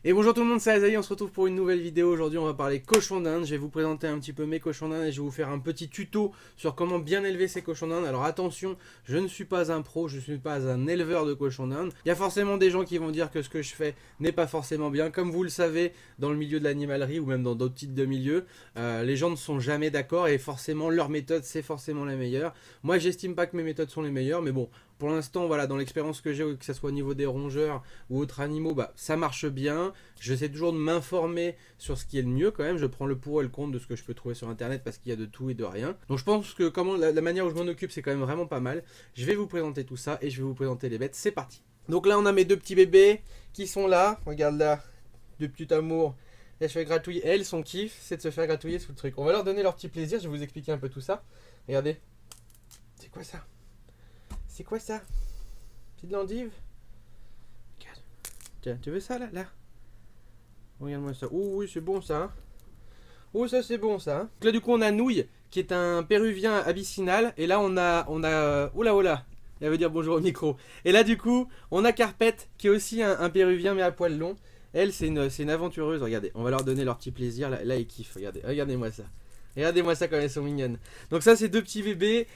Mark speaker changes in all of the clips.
Speaker 1: Et bonjour tout le monde, c'est Azaï, on se retrouve pour une nouvelle vidéo. Aujourd'hui on va parler cochons d'Inde. Je vais vous présenter un petit peu mes cochons d'Inde et je vais vous faire un petit tuto sur comment bien élever ces cochons d'Inde. Alors attention, je ne suis pas un pro, je ne suis pas un éleveur de cochons d'Inde. Il y a forcément des gens qui vont dire que ce que je fais n'est pas forcément bien. Comme vous le savez, dans le milieu de l'animalerie ou même dans d'autres types de milieux, les gens ne sont jamais d'accord et forcément leur méthode c'est forcément la meilleure. Moi j'estime pas que mes méthodes sont les meilleures, mais bon, pour l'instant, voilà, dans l'expérience que j'ai, que ce soit au niveau des rongeurs ou autres animaux, bah, ça marche bien. J'essaie toujours de m'informer sur ce qui est le mieux quand même. Je prends le pour et le contre de ce que je peux trouver sur internet parce qu'il y a de tout et de rien. Donc je pense que la manière où je m'en occupe, c'est quand même vraiment pas mal. Je vais vous présenter tout ça et je vais vous présenter les bêtes. C'est parti. Donc là, on a mes deux petits bébés qui sont là. Regarde là, deux petits amours. Elles se fait gratouiller. Elles, son kiff, c'est de se faire gratouiller sous le truc. On va leur donner leur petit plaisir. Je vais vous expliquer un peu tout ça. Regardez. C'est quoi ça? C'est quoi ça? Petite l'endive? Regarde. Tiens, tu veux ça là? Regarde-moi ça. Oh oui, c'est bon ça. Hein. Oh ça c'est bon ça. Hein. Donc là du coup on a Nouille qui est un péruvien abyssinal. Et là on a oula oula. Elle veut dire bonjour au micro. Et là du coup on a Carpette qui est aussi un péruvien mais à poil long. Elle c'est une aventureuse. Regardez, on va leur donner leur petit plaisir. Là ils kiffent. Regardez, regardez-moi ça. Regardez-moi ça comme elles sont mignonnes. Donc ça c'est deux petits bébés.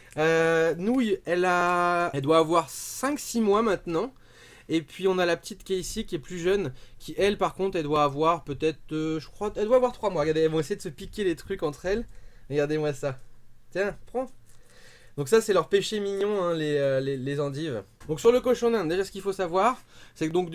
Speaker 1: Nouille, elle doit avoir 5-6 mois maintenant. Et puis on a la petite Casey qui est plus jeune. Qui elle par contre elle doit avoir peut-être, je crois, elle doit avoir 3 mois. Regardez, elles vont essayer de se piquer les trucs entre elles. Regardez-moi ça. Tiens, prends. Donc ça c'est leur péché mignon, hein, les endives. Donc sur le cochon d'Inde, déjà ce qu'il faut savoir, c'est que donc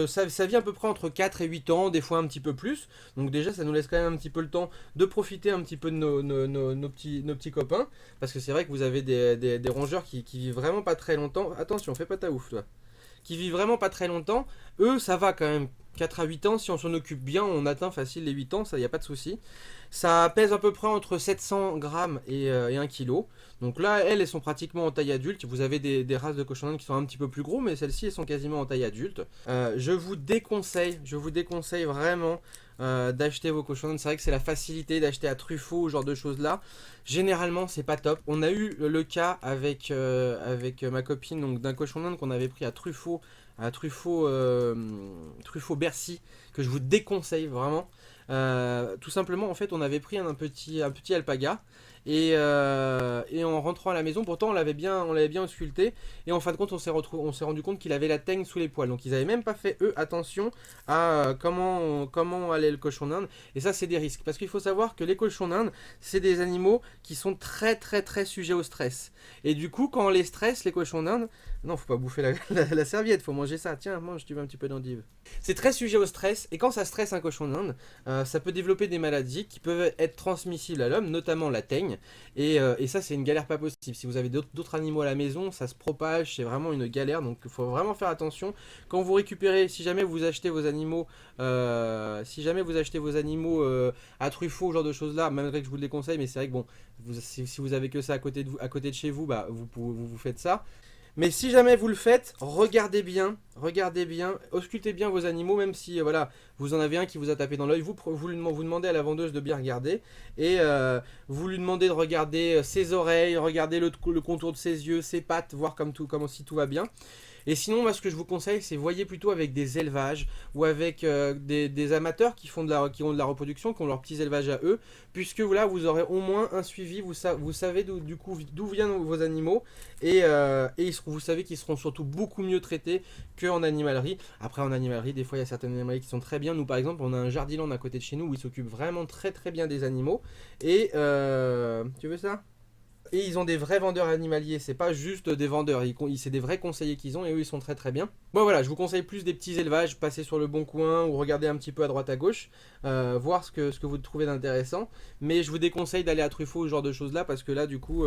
Speaker 1: ça vit à peu près entre 4 et 8 ans, des fois un petit peu plus. Donc déjà ça nous laisse quand même un petit peu le temps de profiter un petit peu de nos petits copains. Parce que c'est vrai que vous avez des rongeurs qui vivent vraiment pas très longtemps. Attention, fais pas ta ouf toi. Qui vivent vraiment pas très longtemps. Eux ça va quand même. 4 à 8 ans, si on s'en occupe bien, on atteint facile les 8 ans, ça y a pas de souci. Ça pèse à peu près entre 700 grammes et 1 kg. Donc là, elles sont pratiquement en taille adulte. Vous avez des races de cochons d'Inde qui sont un petit peu plus gros, mais celles-ci, elles sont quasiment en taille adulte. Je vous déconseille vraiment d'acheter vos cochons d'Inde. C'est vrai que c'est la facilité d'acheter à Truffaut, ce genre de choses-là. Généralement, c'est pas top. On a eu le cas avec ma copine, donc d'un cochon d'Inde qu'on avait pris à Truffaut Bercy, que je vous déconseille vraiment. Tout simplement, en fait, on avait pris un petit alpaga et en rentrant à la maison, pourtant on l'avait bien ausculté et en fin de compte on s'est rendu compte qu'il avait la teigne sous les poils. Donc ils n'avaient même pas fait eux attention à comment allait le cochon d'Inde. Et ça c'est des risques parce qu'il faut savoir que les cochons d'Inde c'est des animaux qui sont très sujets au stress. Et du coup quand on les stresse, les cochons d'Inde, non faut pas bouffer la serviette, faut manger ça. Tiens mange, tu veux un petit peu d'endive. C'est très sujet au stress et quand ça stresse un cochon d'Inde, ça peut développer des maladies qui peuvent être transmissibles à l'homme, notamment la teigne. Et ça c'est une galère pas possible. Si vous avez d'autres animaux à la maison, ça se propage, c'est vraiment une galère. Donc il faut vraiment faire attention. Quand vous récupérez, si jamais vous achetez vos animaux, à Truffaut, ce genre de choses là, malgré que je vous le déconseille, mais c'est vrai que bon, si vous avez que ça à côté de chez vous, bah vous faites ça. Mais si jamais vous le faites, regardez bien, auscultez bien vos animaux, même si voilà, vous en avez un qui vous a tapé dans l'œil, vous demandez à la vendeuse de bien regarder, et vous lui demandez de regarder ses oreilles, regarder le contour de ses yeux, ses pattes, voir comme si tout va bien. Et sinon, moi, ce que je vous conseille, c'est voyez plutôt avec des élevages ou avec des amateurs qui ont de la reproduction, qui ont leurs petits élevages à eux, puisque là, vous aurez au moins un suivi, vous savez d'où viennent vos animaux, et vous savez qu'ils seront surtout beaucoup mieux traités qu'en animalerie. Après, en animalerie, des fois, il y a certaines animaleries qui sont très bien. Nous, par exemple, on a un Jardiland à côté de chez nous où ils s'occupent vraiment très bien des animaux. Et tu veux ça ? Et ils ont des vrais vendeurs animaliers, c'est pas juste des vendeurs, c'est des vrais conseillers qu'ils ont et eux ils sont très bien. Bon voilà, je vous conseille plus des petits élevages, passer sur le bon coin ou regarder un petit peu à droite à gauche, voir ce que vous trouvez d'intéressant. Mais je vous déconseille d'aller à Truffaut, ce genre de choses là, parce que là du coup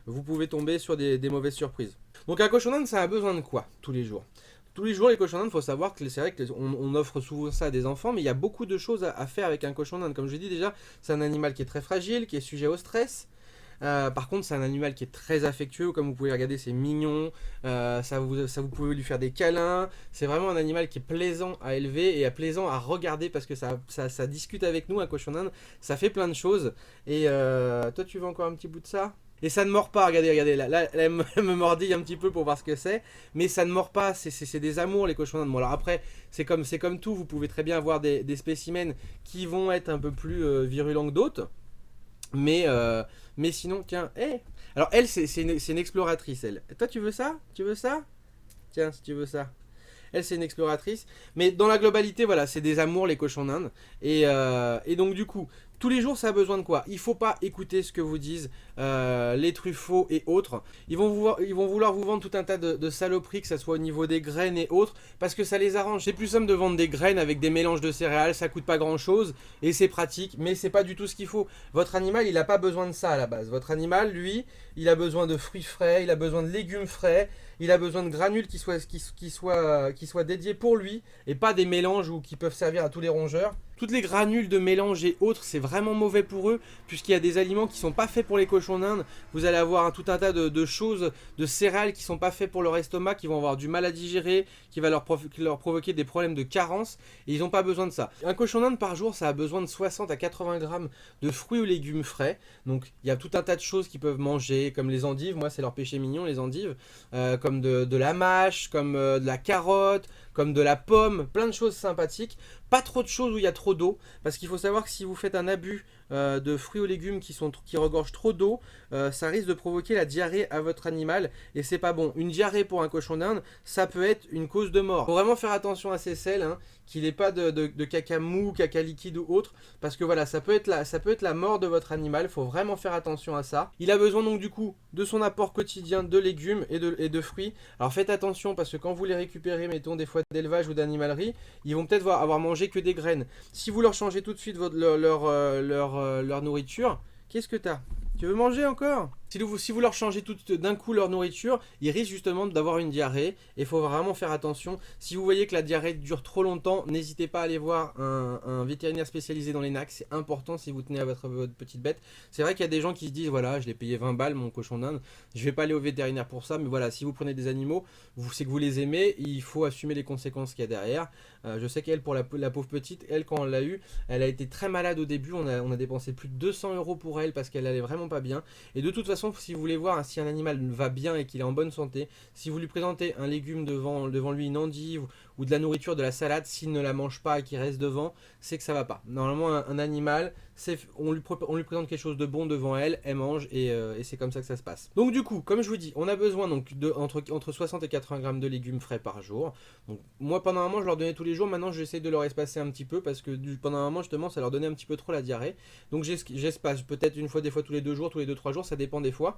Speaker 1: vous pouvez tomber sur des mauvaises surprises. Donc un cochon d'Inde ça a besoin de quoi tous les jours? Tous les jours, les cochons d'Inde, il faut savoir que c'est vrai qu'on offre souvent ça à des enfants, mais il y a beaucoup de choses à faire avec un cochon d'Inde. Comme je l'ai dit déjà, c'est un animal qui est très fragile, qui est sujet au stress. Par contre, c'est un animal qui est très affectueux, comme vous pouvez regarder, c'est mignon, vous pouvez lui faire des câlins. C'est vraiment un animal qui est plaisant à élever et plaisant à regarder parce que ça discute avec nous, un cochon d'Inde, ça fait plein de choses. Et toi, tu veux encore un petit bout de ça? Et ça ne mord pas, regardez, regardez, là elle me mordille un petit peu pour voir ce que c'est. Mais ça ne mord pas, c'est des amours les cochons d'Inde. Bon alors après, c'est comme tout, vous pouvez très bien avoir des spécimens qui vont être un peu plus virulents que d'autres. Mais sinon, tiens, hey. Alors elle, c'est une exploratrice, elle. Toi, tu veux ça? Tu veux ça? Tiens, si tu veux ça. Elle, c'est une exploratrice. Mais dans la globalité, voilà, c'est des amours, les cochons d'Inde. Et donc, du coup, tous les jours, ça a besoin de quoi? Il ne faut pas écouter ce que vous disent les truffauts et autres. Ils vont vouloir vous vendre tout un tas de saloperies, que ce soit au niveau des graines et autres, parce que ça les arrange. C'est plus simple de vendre des graines avec des mélanges de céréales, ça coûte pas grand-chose, et c'est pratique, mais c'est pas du tout ce qu'il faut. Votre animal, il n'a pas besoin de ça à la base. Votre animal, lui, il a besoin de fruits frais, il a besoin de légumes frais, il a besoin de granules qui soient dédiés pour lui, et pas des mélanges ou qui peuvent servir à tous les rongeurs. Toutes les granules de mélange et autres, c'est vraiment mauvais pour eux, puisqu'il y a des aliments qui ne sont pas faits pour les cochons d'Inde. Vous allez avoir tout un tas de choses, de céréales qui ne sont pas faits pour leur estomac, qui vont avoir du mal à digérer, qui va leur provoquer des problèmes de carence, et ils n'ont pas besoin de ça. Un cochon d'Inde par jour, ça a besoin de 60 à 80 grammes de fruits ou légumes frais. Donc il y a tout un tas de choses qu'ils peuvent manger, comme les endives, moi c'est leur péché mignon, les endives, comme de la mâche, comme de la carotte, comme de la pomme, plein de choses sympathiques. Pas trop de choses où il y a trop d'eau, parce qu'il faut savoir que si vous faites un abus de fruits ou légumes qui regorgent trop d'eau, ça risque de provoquer la diarrhée à votre animal, et c'est pas bon. Une diarrhée pour un cochon d'Inde, ça peut être une cause de mort. Faut vraiment faire attention à ces selles, hein, qu'il n'ait pas de caca mou, caca liquide ou autre, parce que voilà, ça peut être la mort de votre animal. Faut vraiment faire attention à ça. Il a besoin donc du coup de son apport quotidien de légumes et de fruits. Alors faites attention, parce que quand vous les récupérez, mettons des fois d'élevage ou d'animalerie, ils vont peut-être avoir mangé que des graines. Si vous leur changez tout de suite leur nourriture, qu'est-ce que t'as? Tu veux manger encore? Si vous leur changez tout d'un coup leur nourriture, ils risquent justement d'avoir une diarrhée, et il faut vraiment faire attention. Si vous voyez que la diarrhée dure trop longtemps, n'hésitez pas à aller voir un vétérinaire spécialisé dans les NAC, c'est important si vous tenez à votre petite bête. C'est vrai qu'il y a des gens qui se disent, voilà, je l'ai payé 20 balles mon cochon d'Inde, je vais pas aller au vétérinaire pour ça, mais voilà, si vous prenez des animaux, c'est que vous les aimez, il faut assumer les conséquences qu'il y a derrière. Je sais qu'elle, pour la pauvre petite, elle, quand on l'a eu, elle a été très malade au début, on a dépensé plus de 200 € pour elle, parce qu'elle allait vraiment pas bien. Et de toute façon, si vous voulez voir si un animal va bien et qu'il est en bonne santé, si vous lui présentez un légume devant lui, une endive ou de la nourriture, de la salade, s'il ne la mange pas et qu'il reste devant, c'est que ça va pas. Normalement, un animal, on lui présente quelque chose de bon devant elle, elle mange, et c'est comme ça que ça se passe. Donc du coup, comme je vous dis, on a besoin donc entre 60 et 80 grammes de légumes frais par jour. Donc moi, pendant un moment, je leur donnais tous les jours. Maintenant, j'essaie de leur espacer un petit peu, parce que pendant un moment, justement, ça leur donnait un petit peu trop la diarrhée. Donc j'espace peut-être une fois, des fois tous les 2 jours, tous les 2-3 jours, ça dépend des fois,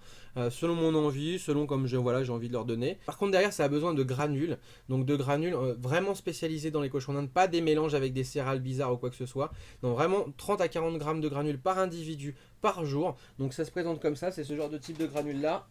Speaker 1: selon mon envie, selon comme j'ai envie de leur donner. Par contre, derrière, ça a besoin de granules. Donc de granules vraiment spécialisés dans les cochons d'Inde, pas des mélanges avec des céréales bizarres ou quoi que ce soit. Donc vraiment 30 à 40 grammes de granules par individu par jour. Donc ça se présente comme ça, c'est ce genre de type de granules là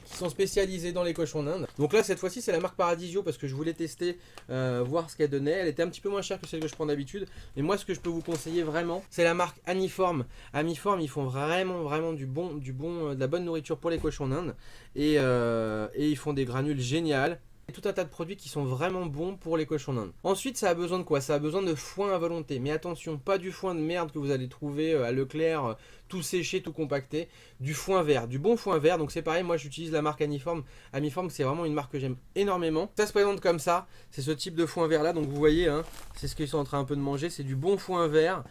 Speaker 1: qui sont spécialisés dans les cochons d'Inde. Donc là, cette fois-ci, c'est la marque Paradisio, parce que je voulais tester, voir ce qu'elle donnait. Elle était un petit peu moins chère que celle que je prends d'habitude, mais moi, ce que je peux vous conseiller vraiment, c'est la marque Aniform. Aniform, ils font vraiment de la bonne nourriture pour les cochons d'Inde, et ils font des granules géniales. Tout un tas de produits qui sont vraiment bons pour les cochons d'Inde. Ensuite, ça a besoin de quoi? Ça a besoin de foin à volonté. Mais attention, pas du foin de merde que vous allez trouver à Leclerc, tout séché, tout compacté. Du foin vert, du bon foin vert. Donc c'est pareil, moi j'utilise la marque Aniform. Aniform, c'est vraiment une marque que j'aime énormément. Ça se présente comme ça, c'est ce type de foin vert là. Donc vous voyez, hein, c'est ce qu'ils sont en train un peu de manger. C'est du bon foin vert.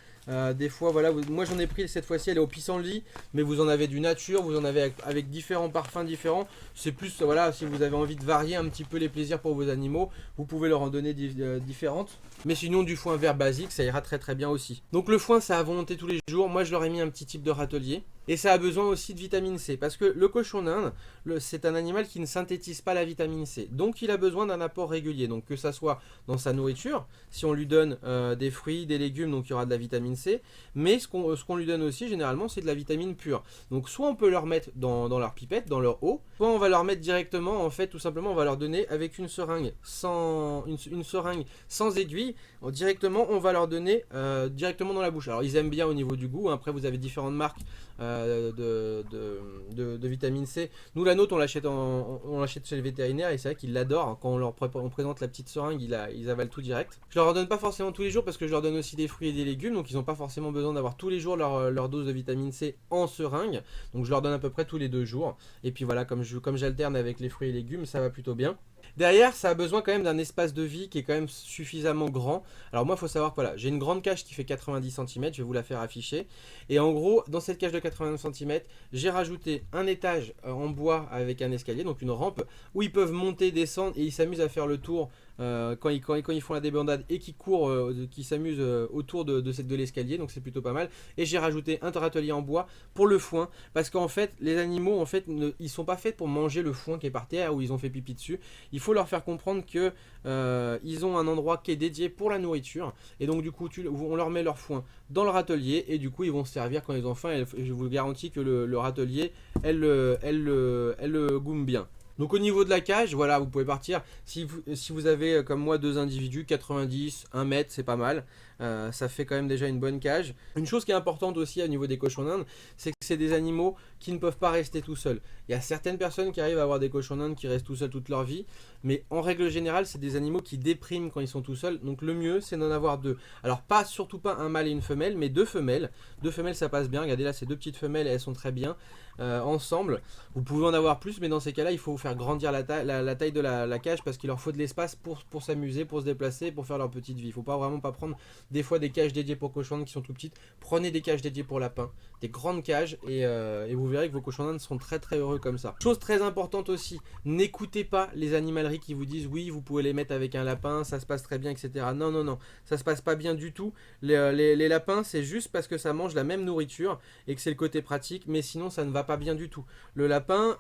Speaker 1: Des fois, voilà, moi j'en ai pris cette fois-ci, elle est au pissenlit, mais vous en avez du nature, vous en avez avec différents parfums différents. C'est plus, voilà, si vous avez envie de varier un petit peu les plaisirs pour vos animaux, vous pouvez leur en donner différentes. Mais sinon, du foin vert basique, ça ira très bien aussi. Donc le foin, ça a volonté tous les jours. Moi, je leur ai mis un petit type de râtelier. Et ça a besoin aussi de vitamine C, parce que le cochon d'Inde, c'est un animal qui ne synthétise pas la vitamine C. Donc il a besoin d'un apport régulier, donc que ça soit dans sa nourriture, si on lui donne des fruits, des légumes, donc il y aura de la vitamine C, mais ce qu'on lui donne aussi généralement, c'est de la vitamine pure. Donc soit on peut leur mettre dans leur pipette, dans leur eau, soit on va leur mettre directement, en fait tout simplement on va leur donner avec une seringue une seringue sans aiguille, directement on va leur donner directement dans la bouche. Alors ils aiment bien au niveau du goût, après vous avez différentes marques de vitamine C. Nous la nôtre on l'achète chez le vétérinaire et c'est vrai qu'ils l'adorent. Quand on présente la petite seringue, ils avalent tout direct. Je leur en donne pas forcément tous les jours parce que je leur donne aussi des fruits et des légumes, donc ils n'ont pas forcément besoin d'avoir tous les jours leur dose de vitamine C en seringue. Donc je leur donne à peu près tous les 2 jours. Et puis voilà, comme j'alterne avec les fruits et légumes, ça va plutôt bien. Derrière, ça a besoin quand même d'un espace de vie qui est quand même suffisamment grand. Alors moi, il faut savoir que voilà, j'ai une grande cage qui fait 90 cm, je vais vous la faire afficher. Et en gros, dans cette cage de 80 cm, j'ai rajouté un étage en bois avec un escalier, donc une rampe, où ils peuvent monter, descendre et ils s'amusent à faire le tour quand ils font la débandade et qui courent, qui s'amusent autour de l'escalier, donc c'est plutôt pas mal. Et j'ai rajouté un râtelier en bois pour le foin, parce qu'en fait les animaux en fait ils sont pas faits pour manger le foin qui est par terre ou ils ont fait pipi dessus. Il faut leur faire comprendre que ils ont un endroit qui est dédié pour la nourriture et donc du coup on leur met leur foin dans le râtelier et du coup ils vont se servir quand ils ont faim et je vous garantis que le râtelier elle le goume bien. Donc au niveau de la cage, voilà, vous pouvez partir. Si vous avez comme moi 2 individus, 90, 1 mètre, c'est pas mal. Ça fait quand même déjà une bonne cage. Une chose qui est importante aussi au niveau des cochons d'Inde, c'est que c'est des animaux qui ne peuvent pas rester tout seuls. Il y a certaines personnes qui arrivent à avoir des cochons d'Inde qui restent tout seuls toute leur vie, mais en règle générale, c'est des animaux qui dépriment quand ils sont tout seuls. Donc le mieux, c'est d'en avoir 2. Alors surtout pas un mâle et une femelle, mais 2 femelles. 2 femelles, ça passe bien. Regardez là, ces 2 petites femelles, elles sont très bien ensemble. Vous pouvez en avoir plus, mais dans ces cas-là, il faut faire grandir la taille de la cage parce qu'il leur faut de l'espace pour s'amuser, pour se déplacer, pour faire leur petite vie. Il ne faut vraiment pas prendre des fois des cages dédiées pour cochons d'Inde qui sont tout petites. Prenez des cages dédiées pour lapins, des grandes cages et vous verrez que vos cochons d'Inde seront très très heureux comme ça. Chose très importante aussi, n'écoutez pas les animaleries qui vous disent oui, vous pouvez les mettre avec un lapin, ça se passe très bien, etc. Non, non, non, ça se passe pas bien du tout. Les lapins, c'est juste parce que ça mange la même nourriture et que c'est le côté pratique, mais sinon ça ne va pas bien du tout. Le lapin,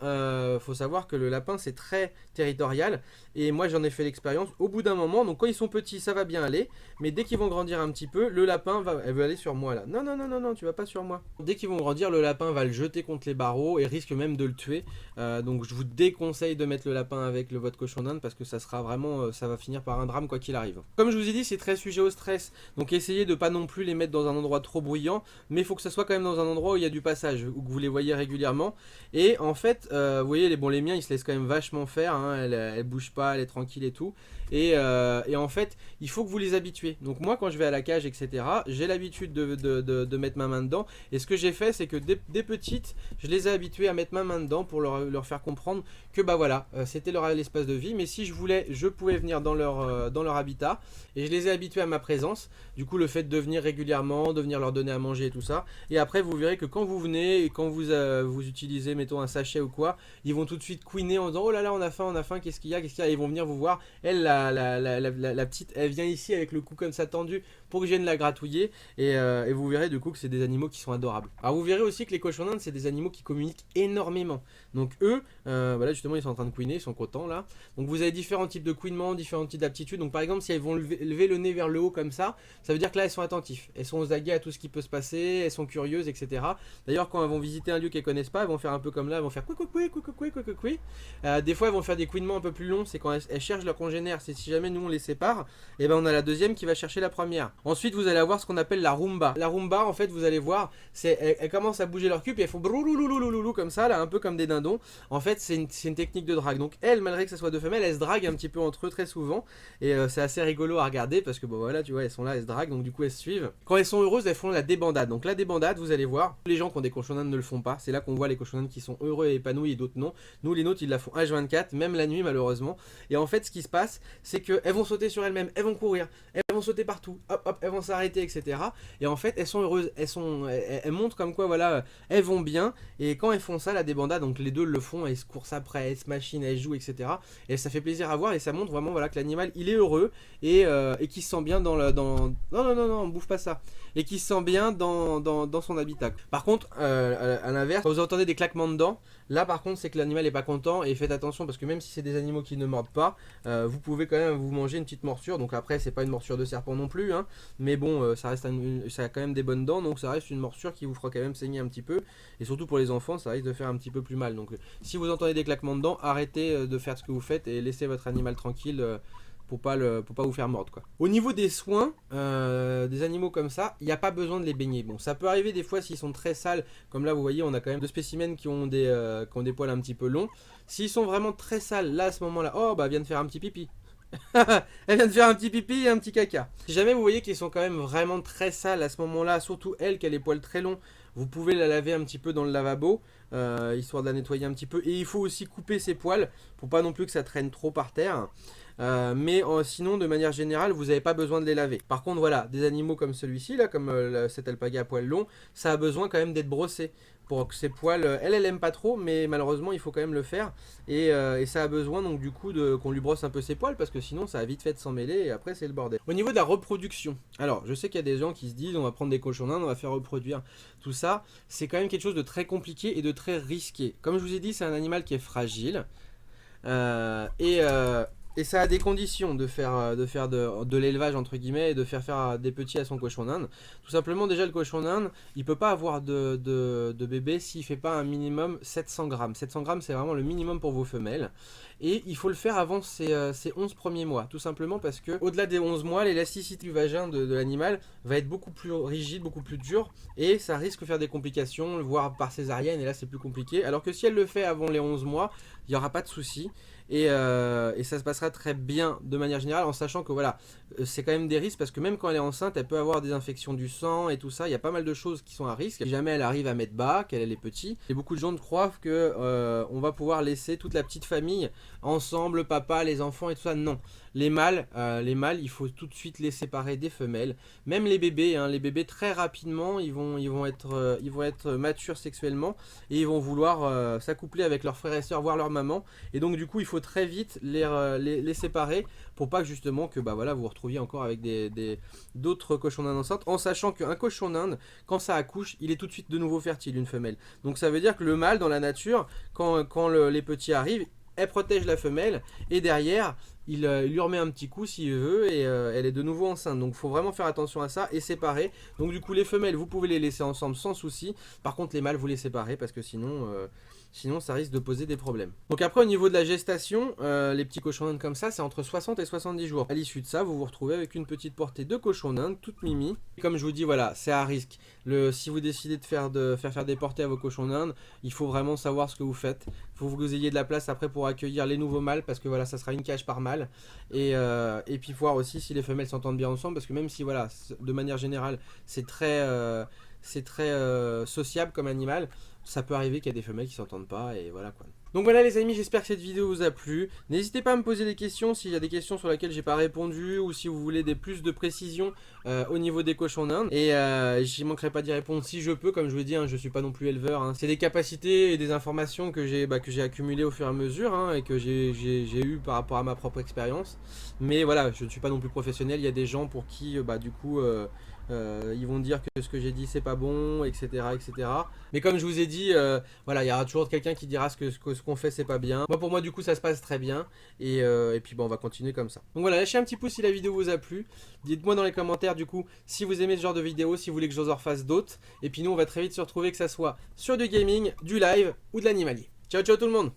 Speaker 1: faut savoir que le lapin c'est très territorial et moi j'en ai fait l'expérience. Au bout d'un moment, donc quand ils sont petits ça va bien aller, mais dès qu'ils vont grandir un petit peu, le lapin elle veut aller sur moi là. Non, non, non, non, non, tu vas pas sur moi. Dès qu'ils vont grandir, le lapin va le jeter contre les barreaux et risque même de le tuer. Donc je vous déconseille de mettre le lapin avec votre cochon d'Inde parce que ça sera vraiment, ça va finir par un drame quoi qu'il arrive. Comme je vous ai dit, c'est très sujet au stress, donc essayez de pas non plus les mettre dans un endroit trop bruyant, mais il faut que ça soit quand même dans un endroit où il y a du passage, où vous les voyez régulièrement. Et en fait, vous voyez, les miens ils se laissent quand même vachement faire, hein. Elle bouge pas, elle est tranquille et tout. Et en fait, il faut que vous les habituez. Donc moi, quand je vais à la cage, etc., j'ai l'habitude de mettre ma main dedans. Et ce que j'ai fait, c'est que des petites, je les ai habituées à mettre ma main dedans pour leur faire comprendre que bah voilà, c'était l'espace de vie. Mais si je voulais, je pouvais venir dans leur habitat. Et je les ai habitués à ma présence. Du coup, le fait de venir régulièrement, de venir leur donner à manger et tout ça. Et après, vous verrez que quand vous venez et quand vous utilisez, mettons, un sachet ou quoi, ils vont tout de suite couiner en disant oh là là, on a faim, qu'est-ce qu'il y a, et ils vont venir vous voir. Elle, la petite, elle vient ici avec le cou comme ça tendu pour que je vienne la gratouiller. Et vous verrez du coup que c'est des animaux qui sont adorables. Alors vous verrez aussi que les cochons d'Inde, c'est des animaux qui communiquent énormément. Donc eux, voilà, justement, ils sont en train de couiner, ils sont contents là. Donc vous avez différents types de couinements, différents types d'aptitudes. Donc par exemple, si elles vont lever le nez vers le haut comme ça veut dire que là, elles sont attentifs. Elles sont aux aguets à tout ce qui peut se passer, elles sont curieuses, etc. D'ailleurs, quand elles vont visiter un lieu qu'elles connaissent pas, elles vont faire un peu comme là, elles vont faire couicou. Des fois, elles vont faire des couinements un peu plus longs, c'est quand elles cherchent leur congénère. C'est si jamais nous on les sépare, et ben on a la deuxième qui va chercher la première. Ensuite, vous allez avoir ce qu'on appelle la rumba. La rumba, en fait, vous allez voir, elles commencent à bouger leur cul et elles font broulouloulouloulou comme ça, là, un peu comme des dindons. En fait, c'est une technique de drague. Donc elles, malgré que ce soit deux femelles, elles se draguent un petit peu entre eux très souvent, et c'est assez rigolo à regarder parce que bon voilà, tu vois, elles sont là, elles se draguent, donc du coup elles se suivent. Quand elles sont heureuses, elles font la débandade. Donc la débandade, vous allez voir, les gens qui ont des cochons d'Inde ne le font pas. C'est là qu'on voit les cochons d'Inde qui sont heureux et épanouis et d'autres non. Nous, les nôtres, ils la font H24, même la nuit malheureusement. Et en fait, ce qui se passe, c'est qu'elles vont sauter sur elles-mêmes, elles vont courir, elles vont sauter partout, hop hop, elles vont s'arrêter, etc. Et en fait, elles sont heureuses, elles montrent comme quoi, voilà, elles vont bien. Et quand elles font ça, la débandade, donc les deux le font, elles se courent après, elles se machinent, elles jouent, etc. Et ça fait plaisir à voir et ça montre vraiment, voilà, que l'animal, il est heureux et qu'il se sent bien dans non, on bouffe pas ça. Et qu'il se sent bien dans son habitat. Par contre, à l'inverse, quand vous entendez des claquements de dents, là par contre c'est que l'animal est pas content et faites attention parce que même si c'est des animaux qui ne mordent pas, vous pouvez quand même vous manger une petite morsure. Donc après c'est pas une morsure de serpent non plus, hein, mais bon ça reste ça a quand même des bonnes dents, donc ça reste une morsure qui vous fera quand même saigner un petit peu. Et surtout pour les enfants ça risque de faire un petit peu plus mal. Donc si vous entendez des claquements de dents, arrêtez de faire ce que vous faites et laissez votre animal tranquille. pour pas vous faire mordre quoi. Au niveau des soins des animaux comme ça, il n'y a pas besoin de les baigner. Bon, ça peut arriver des fois s'ils sont très sales, comme là vous voyez on a quand même deux spécimens qui ont des poils un petit peu longs. S'ils sont vraiment très sales, là à ce moment là, oh bah elle vient de faire un petit pipi. Elle vient de faire un petit pipi et un petit caca. Si jamais vous voyez qu'ils sont quand même vraiment très sales à ce moment là, surtout elle qui a les poils très longs, vous pouvez la laver un petit peu dans le lavabo, histoire de la nettoyer un petit peu. Et il faut aussi couper ses poils pour pas non plus que ça traîne trop par terre. Mais sinon de manière générale vous n'avez pas besoin de les laver. Par contre voilà, des animaux comme celui-ci là, comme cette alpaga à poils longs, ça a besoin quand même d'être brossé pour que ses poils, elle aime pas trop, mais malheureusement il faut quand même le faire, et ça a besoin donc du coup qu'on lui brosse un peu ses poils, parce que sinon ça a vite fait de s'en mêler et après c'est le bordel. Au niveau de la reproduction, alors je sais qu'il y a des gens qui se disent on va prendre des cochons d'Inde, on va faire reproduire tout ça, c'est quand même quelque chose de très compliqué et de très risqué. Comme je vous ai dit, c'est un animal qui est fragile, et ça a des conditions de faire de l'élevage entre guillemets, et de faire des petits à son cochon d'Inde. Tout simplement, déjà le cochon d'Inde, il peut pas avoir de bébé s'il fait pas un minimum 700 grammes. 700 grammes c'est vraiment le minimum pour vos femelles. Et il faut le faire avant ses 11 premiers mois. Tout simplement parce que au-delà des 11 mois, l'élasticité du vagin de l'animal va être beaucoup plus rigide, beaucoup plus dur. Et ça risque de faire des complications, voire par césarienne, et là c'est plus compliqué. Alors que si elle le fait avant les 11 mois, il n'y aura pas de souci. Et ça se passera très bien de manière générale, en sachant que voilà, c'est quand même des risques, parce que même quand elle est enceinte, elle peut avoir des infections du sang et tout ça. Il y a pas mal de choses qui sont à risque. Si jamais elle arrive à mettre bas, qu'elle est petite, et beaucoup de gens croient que on va pouvoir laisser toute la petite famille ensemble, le papa, les enfants et tout ça. Non, les mâles, il faut tout de suite les séparer des femelles. Même les bébés, hein, les bébés très rapidement, ils vont être matures sexuellement, et ils vont vouloir s'accoupler avec leurs frères et sœurs, voire leur maman. Et donc du coup, il faut très vite les séparer, pour pas que justement que bah voilà, vous vous retrouviez encore avec d'autres cochons d'Inde enceintes, en sachant qu'un cochon d'Inde, quand ça accouche, il est tout de suite de nouveau fertile, une femelle. Donc ça veut dire que le mâle dans la nature, quand les petits arrivent, elle protège la femelle, et derrière il lui remet un petit coup s'il veut, et elle est de nouveau enceinte. Donc il faut vraiment faire attention à ça, et séparer. Donc du coup les femelles vous pouvez les laisser ensemble sans souci. Par contre les mâles vous les séparez, parce que sinon ça risque de poser des problèmes. Donc après au niveau de la gestation, les petits cochons d'Inde comme ça, c'est entre 60 et 70 jours. À l'issue de ça, vous vous retrouvez avec une petite portée de cochons d'Inde, toute mimi. Et comme je vous dis, voilà, c'est à risque. Si vous décidez de faire des portées à vos cochons d'Inde, il faut vraiment savoir ce que vous faites. Il faut que vous ayez de la place après pour accueillir les nouveaux mâles, parce que voilà, ça sera une cage par mâle. Et puis voir aussi si les femelles s'entendent bien ensemble, parce que même si voilà, de manière générale, c'est très sociable comme animal, ça peut arriver qu'il y a des femelles qui s'entendent pas, et voilà quoi. Donc voilà les amis, j'espère que cette vidéo vous a plu. N'hésitez pas à me poser des questions s'il y a des questions sur lesquelles j'ai pas répondu, ou si vous voulez plus de précision au niveau des cochons d'Inde. Et j'y manquerai pas d'y répondre si je peux. Comme je vous dis, hein, je suis pas non plus éleveur, hein. C'est des capacités et des informations que j'ai accumulées au fur et à mesure, hein, et que j'ai eu par rapport à ma propre expérience. Mais voilà, je ne suis pas non plus professionnel. Il y a des gens pour qui du coup ils vont dire que ce que j'ai dit c'est pas bon, etc., etc. Mais comme je vous ai dit, voilà, il y aura toujours quelqu'un qui dira ce qu'on fait c'est pas bien. Moi, pour moi du coup ça se passe très bien, et puis bon, on va continuer comme ça. Donc voilà, lâchez un petit pouce si la vidéo vous a plu. Dites-moi dans les commentaires du coup si vous aimez ce genre de vidéo, si vous voulez que je vous en refasse d'autres. Et puis nous on va très vite se retrouver, que ça soit sur du gaming, du live ou de l'animalier. Ciao ciao tout le monde.